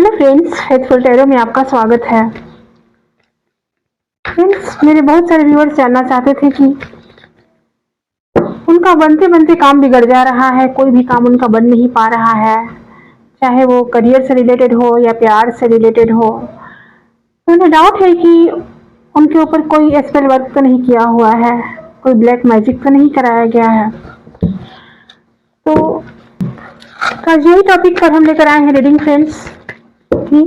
Hello friends, faithful tarot में आपका स्वागत है। फ्रेंड्स, मेरे बहुत सारे व्यूअर्स जानना चाहते थे कि उनका बनते बनते काम बिगड़ जा रहा है, कोई भी काम उनका बन नहीं पा रहा है, चाहे वो करियर से रिलेटेड हो या प्यार से रिलेटेड हो। तो उन्हें डाउट है कि उनके ऊपर कोई स्पेल वर्क तो नहीं किया हुआ है, कोई ब्लैक मैजिक तो नहीं कराया गया है। तो आज यही टॉपिक पर हम लेकर आए हैं रीडिंग फ्रेंड्स कि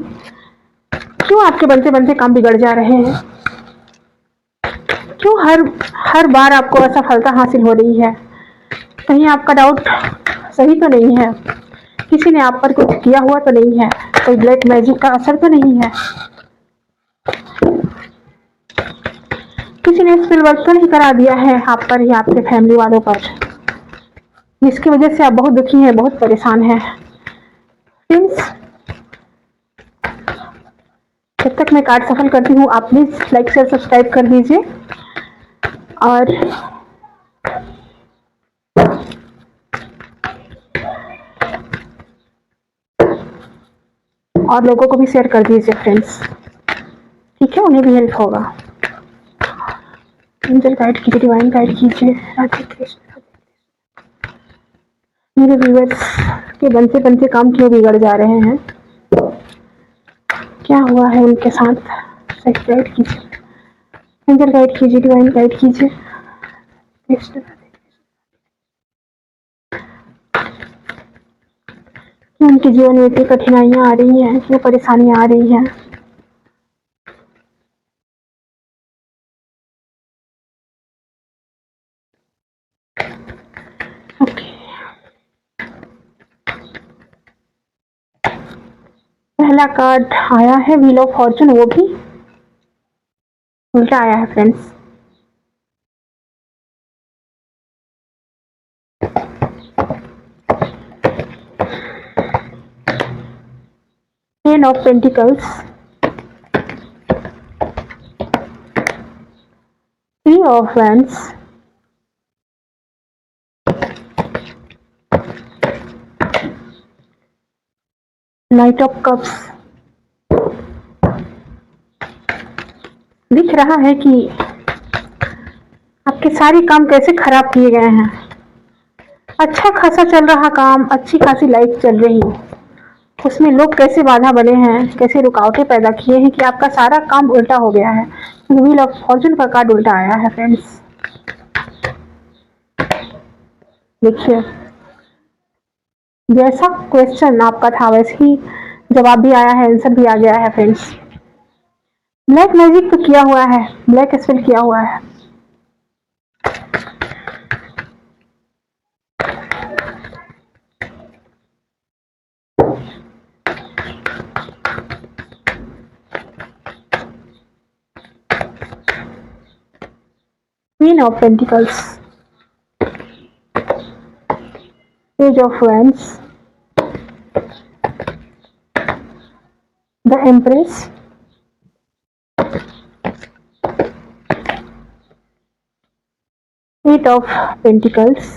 क्यों आपके बनते बनते काम बिगड़ जा रहे हैं, क्यों हर हर बार आपको असफलता हासिल हो रही है। कहीं आपका डाउट सही तो नहीं है, किसी ने आप पर कुछ किया हुआ तो नहीं है, कोई ब्लैक मैजिक का असर तो नहीं है, किसी ने स्पेल वर्क तो नहीं करा दिया है आप पर या आपके फैमिली वालों पर, जिसकी वजह से आप बहुत दुखी हैं, बहुत परेशान हैं। फ्रेंड्स, जब तक मैं कार्ड सफल करती हूँ आप प्लीज लाइक शेयर सब्सक्राइब कर दीजिए और लोगों को भी शेयर कर दीजिए फ्रेंड्स, ठीक है, उन्हें भी हेल्प होगा। एंजल गाइड कीजिए, डिवाइन गाइड कीजिए। राधे कृष्ण। मेरे व्यूअर्स के बनते बनते काम क्यों बिगड़ जा रहे हैं, क्या हुआ है उनके साथ, सही गाइड कीजिए, एंजल गाइड कीजिए, डिवाइन गाइड कीजिए। कृष्ण क्यों उनके जीवन में इतनी कठिनाइयां आ रही हैं, क्यों परेशानियां आ रही हैं। ओके, पहला कार्ड आया है व्हील ऑफ फॉर्चून, वो भी उल्टा आया है friends. Ten of pentacles, three of wands, night of cups. दिख रहा है कि आपके सारे काम कैसे खराब किए गए हैं। अच्छा खासा चल रहा काम, अच्छी खासी लाइफ चल रही, उसमें लोग कैसे बाधा बने हैं, कैसे रुकावटें पैदा किए हैं कि आपका सारा काम उल्टा हो गया है। व्हील ऑफ फॉर्चून का कार्ड उल्टा आया है फ्रेंड्स। देखिए, जैसा क्वेश्चन आपका था वैसे ही जवाब भी आया है, आंसर भी आ गया है फ्रेंड्स। ब्लैक मैजिक तो किया हुआ है, ब्लैक स्पेल किया हुआ है। Queen of Pentacles, Page of Wands, the Empress, Eight of Pentacles,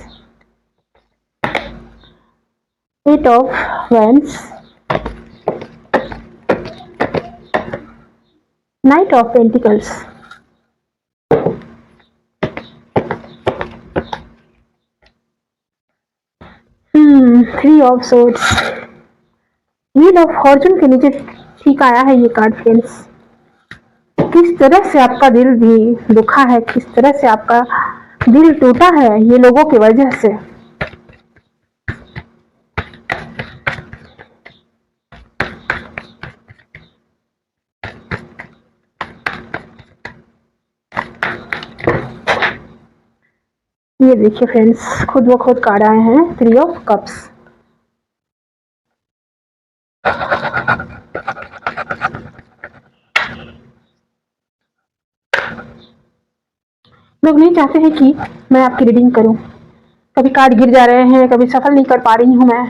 Eight of Wands, Knight of Pentacles, Three of Swords। Wheel of Fortune के नीचे ठीक आया है ये कार्ड फ्रेंड्स। किस तरह से आपका दिल भी दुखा है, किस तरह से आपका दिल टूटा है ये लोगों की वजह से। ये देखिए फ्रेंड्स, खुद ब खुद कार्ड आए हैं, थ्री ऑफ कप्स। लोग नहीं चाहते हैं कि मैं आपकी रीडिंग करूं, कभी कार्ड गिर जा रहे हैं, कभी सफल नहीं कर पा रही हूं मैं,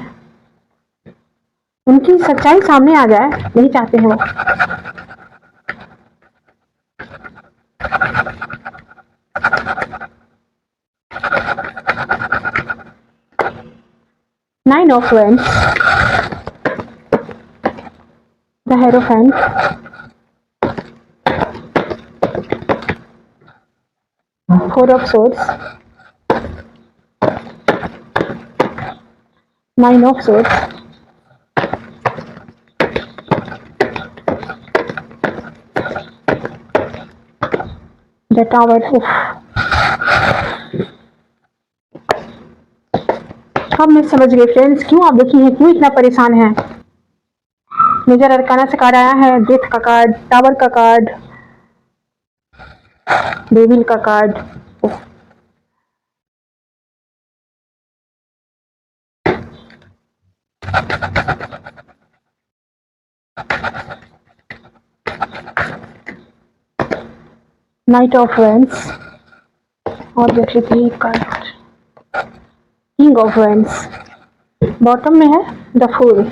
उनकी सच्चाई सामने आ जाए, नहीं चाहते हैं वो। Nine of wands, the hierophant, four of swords, nine of swords, the tower. अब मैं समझ गई फ्रेंड्स क्यों आप दुखी हैं, क्यों इतना परेशान हैं। मेजर अरकाना से कार्ड आया है डेथ का कार्ड, टावर का कार्ड, डेविल का कार्ड। नाइट ऑफ वेंस और देख लीजिए card king of wands. Bottom में है द फूल।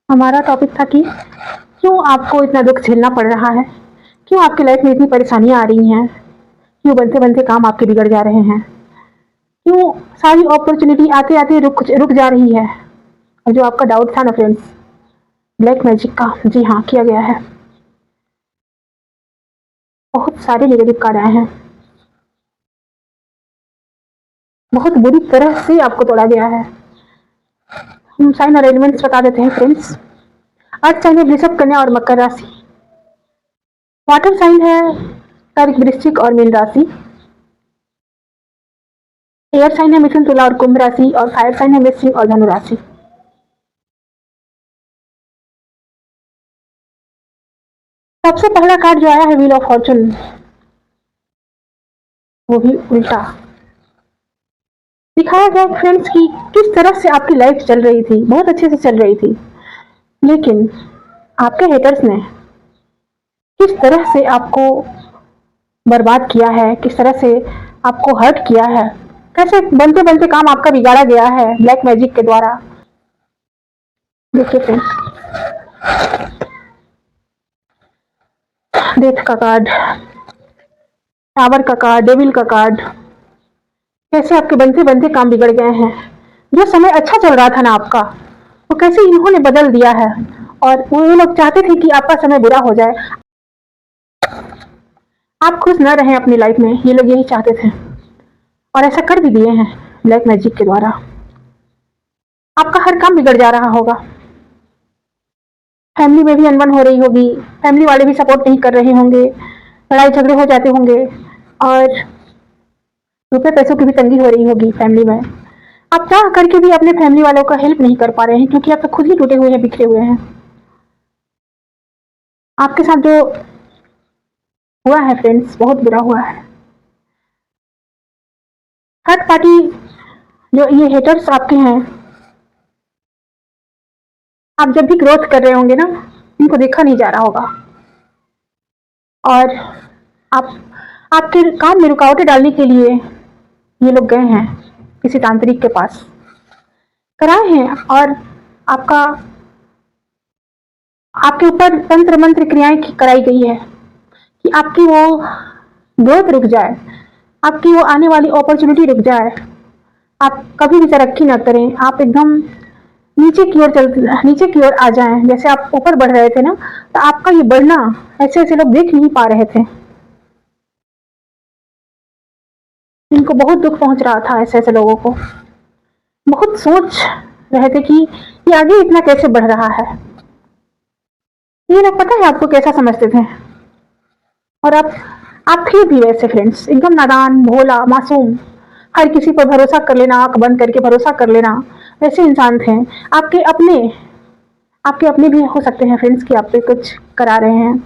हमारा टॉपिक था कि क्यों आपको इतना दुख झेलना पड़ रहा है, क्यों आपकी लाइफ में इतनी परेशानियां आ रही हैं, क्यों बनते बनते काम आपके बिगड़ जा रहे हैं, क्यों सारी अपॉर्चुनिटी आते आते रुक रुक जा रही है। और जो आपका डाउट था ना फ्रेंड्स ब्लैक मैजिक का, जी हाँ किया गया है। बहुत सारे नेगेटिव कार्ड आए हैं, बहुत बुरी तरह से आपको तोड़ा गया है। हम साइन और एलिमेंट्स बता देते हैं फ्रेंड्स। अर्थ साइन है वृषभ, कन्या और मकर राशि। वाटर साइन है कर्क, वृश्चिक और मीन राशि। एयर साइन है मिथुन, तुला और कुंभ राशि। और फायर साइन है वृश्चिक और धनु राशि। सबसे पहला कार्ड जो आया है व्हील ऑफ फॉर्चून, वो भी उल्टा दिखाया गया फ्रेंड्स कि किस तरह से आपकी लाइफ चल रही थी, बहुत अच्छे से चल रही थी, लेकिन आपके हेटर्स ने किस तरह से आपको बर्बाद किया है, किस तरह से आपको हर्ट किया है, कैसे बनते बनते काम आपका बिगाड़ा गया है ब्लैक मैजिक के द्वारा। देखिए फ्रेंड्स डेथ का कार्ड, टावर का कार्ड, डेविल का कार्ड, कैसे आपके बनते बनते काम बिगड़ गए हैं। जो समय अच्छा चल रहा था ना आपका, वो कैसे इन्होंने बदल दिया है। और वो लोग चाहते थे कि आपका समय बुरा हो जाए, आप खुश न रहें अपनी लाइफ में, ये लोग यही चाहते थे और ऐसा कर भी दिए हैं ब्लैक मैजिक के द्वारा। आपका हर काम बिगड़ जा रहा होगा, फैमिली में भी अनबन हो रही होगी, फैमिली वाले भी सपोर्ट नहीं कर रहे होंगे, लड़ाई झगड़े हो जाते होंगे और रुपए पैसों की भी तंगी हो रही होगी फैमिली में। आप चाह करके भी अपने फैमिली वालों का हेल्प नहीं कर पा रहे हैं क्योंकि आप तो खुद ही टूटे हुए हैं, बिखरे हुए हैं। आपके साथ जो हुआ है फ्रेंड्स बहुत बुरा हुआ है। थर्ड पार्टी जो ये हेटर्स आपके हैं, आप जब भी ग्रोथ कर रहे होंगे ना, इनको देखा नहीं जा रहा होगा और आप आपके काम में रुकावटें डालने के लिए ये लोग गए हैं किसी तांत्रिक के पास, कराए हैं और आपका आपके ऊपर तंत्र मंत्र क्रियाएं कराई गई है कि आपकी वो ग्रोथ रुक जाए, आपकी वो आने वाली अपॉर्चुनिटी रुक जाए, आप कभी भी तरक्की ना करें, आप एकदम नीचे की ओर आ जाएं। जैसे आप ऊपर बढ़ रहे थे ना, तो आपका ये बढ़ना ऐसे ऐसे लोग देख नहीं पा रहे थे, इनको बहुत दुख पहुंच रहा था। ऐसे ऐसे लोगों को बहुत सोच रहे थे कि ये आगे इतना कैसे बढ़ रहा है। ये लोग पता है आपको कैसा समझते थे, और आप थे भी वैसे फ्रेंड्स, एकदम नादान, भोला, मासूम, हर किसी पर भरोसा कर लेना, आंख बंद करके भरोसा कर लेना, वैसे इंसान थे। आपके अपने भी हो सकते हैं फ्रेंड्स कि आप पे कुछ करा रहे हैं।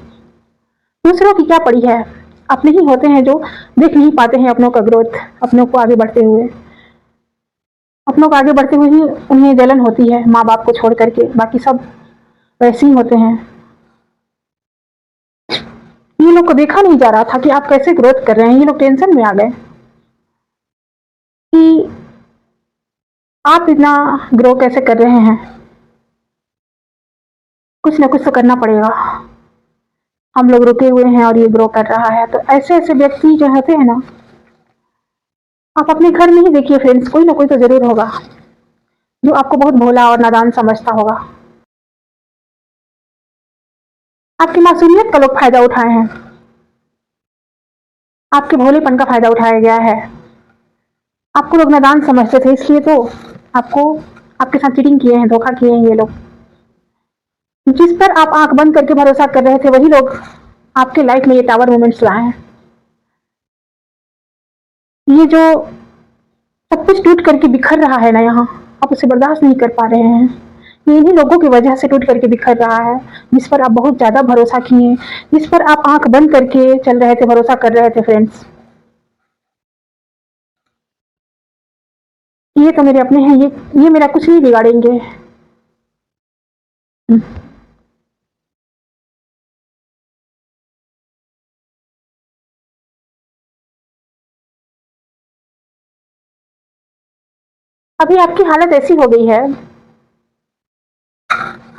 दूसरों की क्या पड़ी है, अपने ही होते हैं जो देख नहीं पाते हैं अपनों का ग्रोथ, अपनों को आगे बढ़ते हुए। अपनों को आगे बढ़ते हुए ही उन्हें जलन होती है माँ बाप को छोड़ करके, बाकी सब वैसे ही होते हैं। ये लोग को देखा नहीं जा रहा था कि आप कैसे ग्रोथ कर रहे हैं। ये लोग टेंशन में आ गए कि आप इतना ग्रो कैसे कर रहे हैं, कुछ ना कुछ तो करना पड़ेगा। हम लोग रुके हुए हैं और ये ग्रो कर रहा है। तो ऐसे ऐसे व्यक्ति जो होते हैं ना, आप अपने घर में ही देखिए फ्रेंड्स, कोई ना कोई तो जरूर होगा जो आपको बहुत भोला और नादान समझता होगा। आपकी मासूमियत का लोग फायदा उठाए हैं, आपके भोलेपन का फायदा उठाया गया है। आपको लोग नादान समझते थे, इसलिए तो आपको आपके साथ चीटिंग किए हैं, धोखा किए हैं ये लोग। जिस पर आप आंख बंद करके भरोसा कर रहे थे, वही लोग आपके लाइफ में ये टावर मोमेंट्स लाए हैं। ये जो सब कुछ टूट करके बिखर रहा है ना यहाँ, आप उसे बर्दाश्त नहीं कर पा रहे हैं। ये इन्हीं लोगों की वजह से टूट करके बिखर रहा है, जिस पर आप बहुत ज्यादा भरोसा किए, जिस पर आप आंख बंद करके चल रहे थे, भरोसा कर रहे थे फ्रेंड्स। ये तो मेरे अपने हैं, ये मेरा कुछ नहीं बिगाड़ेंगे। अभी आपकी हालत ऐसी हो गई है,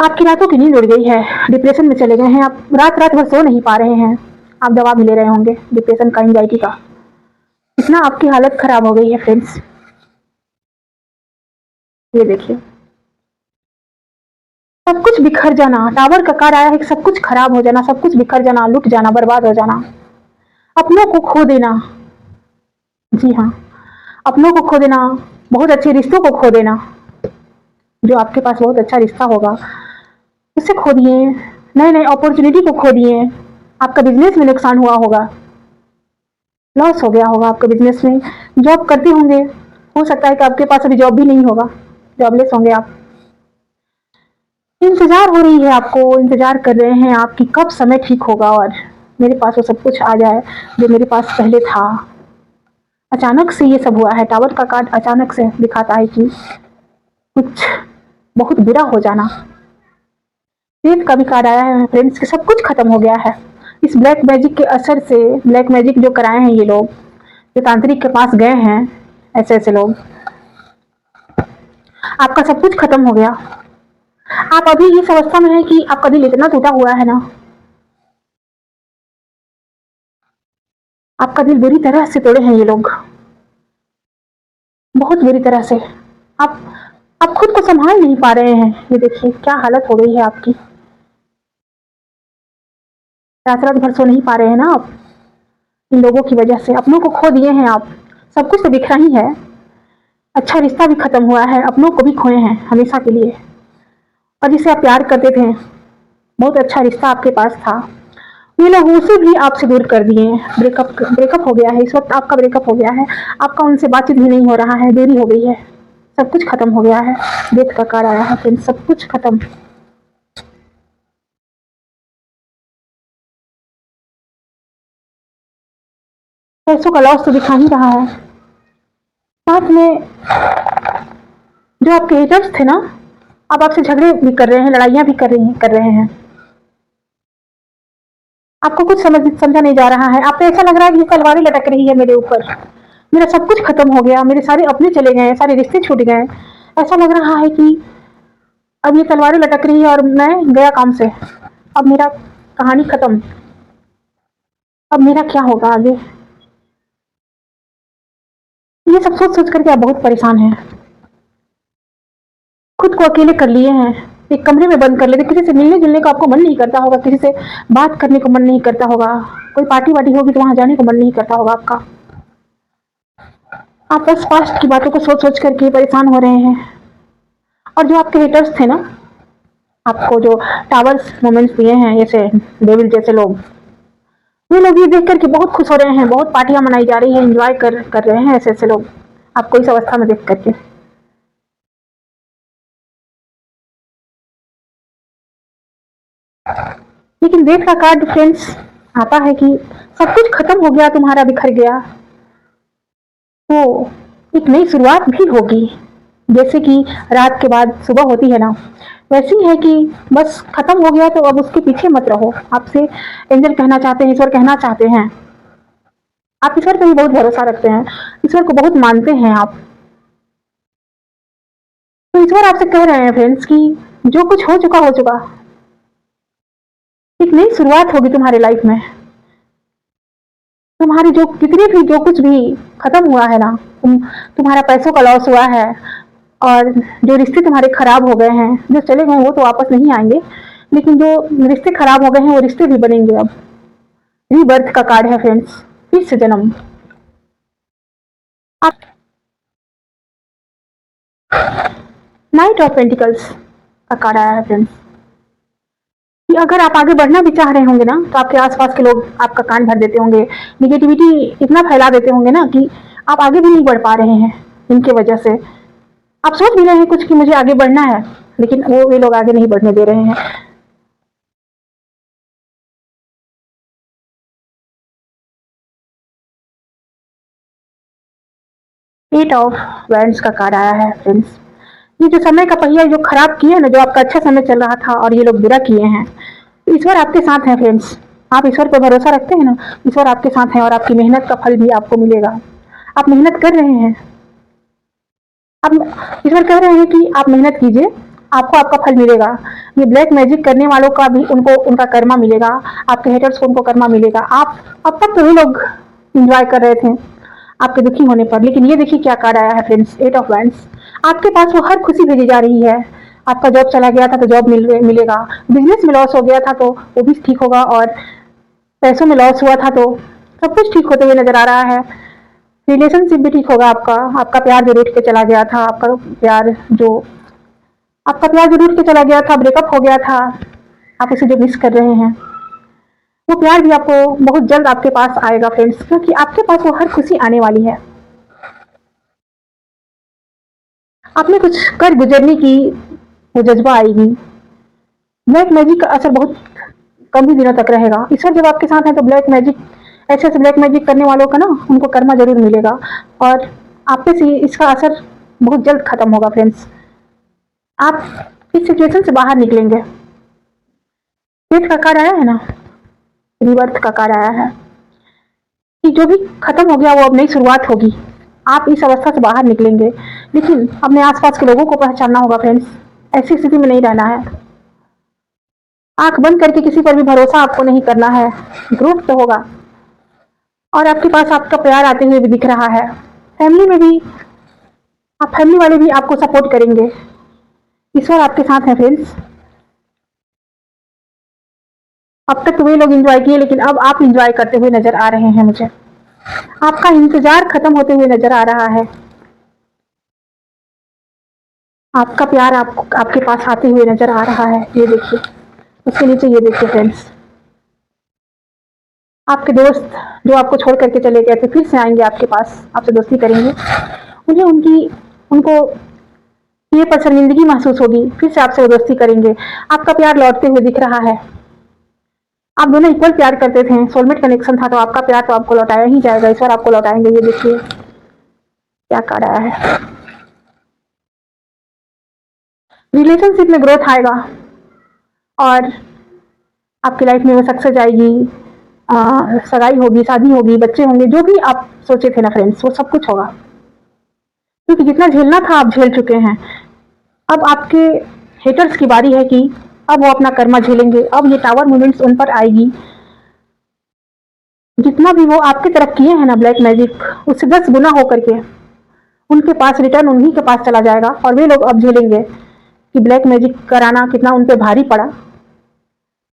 आपकी रातों की नींद उड़ गई है, डिप्रेशन में चले गए हैं आप, रात रात भर सो नहीं पा रहे हैं। आप दवा भी ले रहे होंगे डिप्रेशन का, एंजाइटी का। इतना आपकी हालत खराब हो गई है फ्रेंड्स। ये देखिए, सब कुछ बिखर जाना, टावर का कार आया है, सब कुछ खराब हो जाना, सब कुछ बिखर जाना, लुट जाना, बर्बाद हो जाना, अपनों को खो देना। जी हाँ, अपनों को खो देना, बहुत अच्छे रिश्तों को खो देना। जो आपके पास बहुत अच्छा रिश्ता होगा उसे खो दिए, नए नए अपॉर्चुनिटी को खो दिए। आपका बिजनेस में नुकसान हुआ होगा, लॉस हो गया होगा आपके बिजनेस में। जॉब करते होंगे, हो सकता है कि आपके पास अभी जॉब भी नहीं होगा, जॉबलेस होंगे आप। इंतजार हो रही है आपको, इंतजार कर रहे हैं आपकी कब समय ठीक होगा और मेरे पास वो सब कुछ आ जाए जो मेरे पास पहले था। अचानक से ये सब हुआ है, टावर का कार्ड अचानक से दिखाता है कि कुछ बहुत बुरा हो जाना। डेथ का भी कार्ड आया है फ्रेंड्स, कि सब कुछ खत्म हो गया है। इस ब्लैक मैजिक के असर से, ब्लैक मैजिक जो कराए हैं ये लोग, जो तांत्रिक के पास गए हैं, ऐसे ऐसे लोग, आपका सब कुछ खत्म हो गया। आप अभी इस अवस्था में है कि आपका दिल इतना टूटा हुआ है ना, आपका दिल बुरी तरह से तोड़े हैं ये लोग, बहुत बुरी तरह से। आप आप खुद को संभाल नहीं पा रहे हैं। ये देखिए क्या हालत हो गई है आपकी, रात रात भर सो नहीं पा रहे हैं ना आप, इन लोगों की वजह से अपनों को खो दिए हैं आप। सब कुछ तो दिख रहा ही है, अच्छा रिश्ता भी खत्म हुआ है, अपनों को भी खोए हैं हमेशा के लिए। और जिसे आप प्यार करते थे, बहुत अच्छा रिश्ता आपके पास था, ये लोग उसे भी आपसे दूर कर दिए। ब्रेकअप ब्रेकअप हो गया है, इस वक्त आपका ब्रेकअप हो गया है, आपका उनसे बातचीत भी नहीं हो रहा है, देरी हो गई है, सब कुछ खत्म हो गया है। डेथ का कार्ड आया है फ्रेंड्स, सब कुछ खत्म। पैसों का लॉस तो दिखा ही रहा है, साथ में जो आपके हेटर्स थे ना, अब आपसे झगड़े भी कर रहे हैं, लड़ाइयां भी कर रहे हैं। आपको कुछ समझा नहीं जा रहा है, आपको ऐसा लग रहा है कि ये तलवारें लटक रही है मेरे ऊपर, मेरा सब कुछ खत्म हो गया, मेरे सारे अपने चले गए, सारे रिश्ते छूट गए। ऐसा लग रहा है कि अब ये तलवारें लटक रही है और मैं गया काम से, अब मेरा कहानी खत्म, अब मेरा क्या होगा आगे। ये सब सोच सोच करके आप बहुत परेशान हैं, खुद को अकेले कर लिए हैं, एक कमरे में बंद कर लेते, किसी से मिलने जुलने को आपको मन नहीं करता होगा, किसी से बात करने को मन नहीं करता होगा, कोई पार्टी वार्टी होगी तो वहां जाने को मन नहीं करता होगा आपका। आप बस पास्ट की बातों को सोच सोच करके परेशान हो रहे हैं। और जो आपके हेटर्स थे ना, आपको जो टावर्स मोमेंट्स दिए हैं, जैसे डेविल जैसे लोग, ये लोग ये देख करके बहुत खुश हो रहे हैं, बहुत पार्टियां मनाई जा रही है, एंजॉय कर रहे हैं ऐसे ऐसे लोग आपको इस अवस्था में देख करके। लेकिन डेथ का कार्ड फ्रेंड्स आता है कि सब कुछ खत्म हो गया, तुम्हारा बिखर गया, तो एक नई शुरुआत भी होगी। जैसे कि रात के बाद सुबह होती है ना, वैसी है कि बस खत्म हो गया तो अब उसके पीछे मत रहो। आपसे एंजल कहना चाहते हैं, ईश्वर कहना चाहते हैं, आप ईश्वर पे भी बहुत भरोसा रखते हैं, ईश्वर को बहुत मानते हैं आप। तो ईश्वर आपसे कह रहे हैं फ्रेंड्स कि जो कुछ हो चुका, एक नई शुरुआत होगी तुम्हारी लाइफ में। तुम्हारी जो कितनी भी जो कुछ भी खत्म हुआ है ना, तुम्हारा पैसों का लॉस हुआ है, और जो रिश्ते तुम्हारे खराब हो गए हैं, जो चले गए वो तो वापस नहीं आएंगे, लेकिन जो रिश्ते खराब हो गए हैं वो रिश्ते भी बनेंगे अब। रीबर्थ का कार्ड है फ्रेंड्स, फिर से जन्म। आप नाइट ऑफ पेंटिकल्स का कार्ड आया है फ्रेंड्स, कि अगर आप आगे बढ़ना भी चाह रहे होंगे ना, तो आपके आसपास के लोग आपका कान भर देते होंगे, निगेटिविटी इतना फैला देते होंगे ना कि आप आगे भी नहीं बढ़ पा रहे हैं। इनके वजह से आप सोच भी रहे हैं कुछ कि मुझे आगे बढ़ना है, लेकिन वे लोग आगे नहीं बढ़ने दे रहे हैं। एट ऑफ वैंड्स का कार्ड आया है फ्रेंड्स, ये जो समय का पहिया जो खराब किया ना, जो आपका अच्छा समय चल रहा था और ये लोग बुरा किए हैं, तो ईश्वर आपके साथ है फ्रेंड्स। आप ईश्वर पर भरोसा रखते हैं ना, ईश्वर आपके साथ है और आपकी मेहनत का फल भी आपको मिलेगा। आप मेहनत कर रहे हैं, आप ईश्वर कह रहे हैं कि आप मेहनत कीजिए, आपको आपका फल मिलेगा। ये ब्लैक मैजिक करने वालों का भी उनको उनका कर्मा मिलेगा, आपके हेटर्स को उनको कर्मा मिलेगा। आप अब तक तो वो लोग इंजॉय कर रहे थे आपके दुखी होने पर, लेकिन ये देखिए क्या कार्ड आया है फ्रेंड्स, एट ऑफ वैंड्स। आपके पास वो हर खुशी भेजी जा रही है। आपका जॉब चला गया था तो जॉब मिलेगा, बिजनेस में लॉस हो गया था तो वो भी ठीक होगा, और पैसों में लॉस हुआ था तो सब कुछ ठीक होते हुए नजर आ रहा है। रिलेशनशिप भी ठीक होगा आपका। आपका प्यार जो रूठ के चला गया था, आपका प्यार जो रूठ के चला गया था, ब्रेकअप हो गया था, आप उसे जो मिस कर रहे हैं, वो प्यार भी आपको बहुत जल्द आपके पास आएगा फ्रेंड्स, क्योंकि आपके पास वो हर खुशी आने वाली है। आपने कुछ कर गुजरने की वो जज्बा आएगी। ब्लैक मैजिक का असर बहुत कम ही दिनों तक रहेगा। ईश्वर जब आपके साथ है तो ब्लैक मैजिक, ऐसे ऐसे ब्लैक मैजिक करने वालों का ना, उनको कर्मा जरूर मिलेगा, और आप पे से इसका असर बहुत जल्द खत्म होगा फ्रेंड्स। आप इस सिचुएशन से बाहर निकलेंगे। डेथ का कार्ड आया है ना, रिवर्थ का कार्ड आया है कि जो भी खत्म हो गया वो अब नई शुरुआत होगी। आप इस अवस्था से बाहर निकलेंगे, लेकिन अपने आसपास के लोगों को पहचानना होगा फ्रेंड्स। ऐसी स्थिति में नहीं रहना है। आंख बंद करके किसी पर भी भरोसा आपको नहीं करना है। ग्रोथ तो होगा, और आपके पास आपका प्यार आते हुए भी दिख रहा है। फैमिली में भी आप, फैमिली वाले भी आपको सपोर्ट करेंगे। ईश्वर आपके साथ है फ्रेंड्स। अब तक तो वे लोग एंजॉय किए, लेकिन अब आप एंजॉय करते हुए नजर आ रहे हैं। मुझे आपका इंतजार खत्म होते हुए नजर आ रहा है। आपका प्यार आपके पास आते हुए नजर आ रहा है। ये देखिए, उसके नीचे ये देखिए फ्रेंड्स, आपके दोस्त जो आपको छोड़ करके चले गए थे फिर से आएंगे आपके पास, आपसे दोस्ती करेंगे। उन्हें उनको ये पर शर्मिंदगी महसूस होगी, फिर से आपसे वो दोस्ती करेंगे। आपका प्यार लौटते हुए दिख रहा है। आप दोनों इक्वल प्यार करते थे, सोलमेट कनेक्शन था, तो आपका प्यार तो आपको लौटाया ही जाएगा। ईश्वर आपको लौटाएंगे। ये देखिए क्या कार्ड आया है। रिलेशनशिप में ग्रोथ आएगा, और आपकी लाइफ में वो सक्सेस आएगी। सगाई होगी, शादी होगी, बच्चे होंगे, जो भी आप सोचे थे ना फ्रेंड्स, वो सब कुछ होगा, क्योंकि जितना झेलना था आप झेल चुके हैं। अब आपके हेटर्स की बारी है कि अब वो अपना कर्मा झेलेंगे। अब ये टावर मूवमेंट्स उन पर आएगी। जितना भी वो आपकी तरफ किए हैं ना ब्लैक मैजिक, उससे 10 गुना होकर के उनके पास रिटर्न उन्हीं के पास चला जाएगा, और वे लोग अब झेलेंगे कि ब्लैक मैजिक कराना कितना उन पर भारी पड़ा।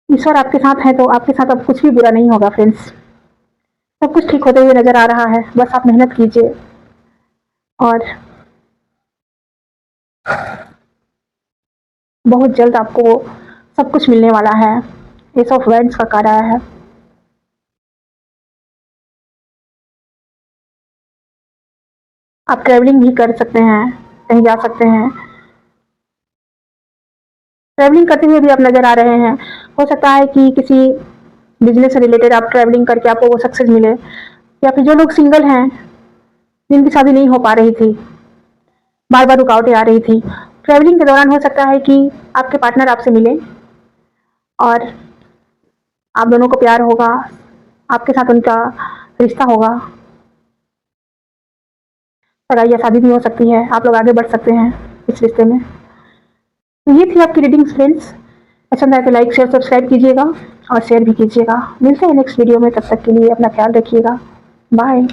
ईश्वर आपके साथ है तो आपके साथ अब कुछ भी बुरा नहीं होगा फ्रेंड्स। सब कुछ ठीक होते हुए नजर आ रहा है। बस आप मेहनत कीजिए, और बहुत जल्द आपको सब कुछ मिलने वाला है। एस ऑफ वैंड्स का कार्ड आया है। आप ट्रैवलिंग भी कर सकते हैं, कहीं जा सकते हैं। ट्रैवलिंग करते हुए भी आप नजर आ रहे हैं। हो सकता है कि किसी बिजनेस से रिलेटेड आप ट्रैवलिंग करके आपको वो सक्सेस मिले, या फिर जो लोग सिंगल हैं, जिनकी शादी नहीं हो पा रही थी, बार बार रुकावटें आ रही थी, ट्रैवलिंग के दौरान हो सकता है कि आपके पार्टनर आपसे मिले और आप दोनों को प्यार होगा, आपके साथ उनका रिश्ता होगा। सगाई या शादी भी हो सकती है, आप लोग आगे बढ़ सकते हैं इस रिश्ते में। तो ये थी आपकी रीडिंग्स फ्रेंड्स। पसंद आए तो लाइक शेयर सब्सक्राइब कीजिएगा। और शेयर भी कीजिएगा। मिलते हैं नेक्स्ट वीडियो में, तब तक के लिए अपना ख्याल रखिएगा। बाय।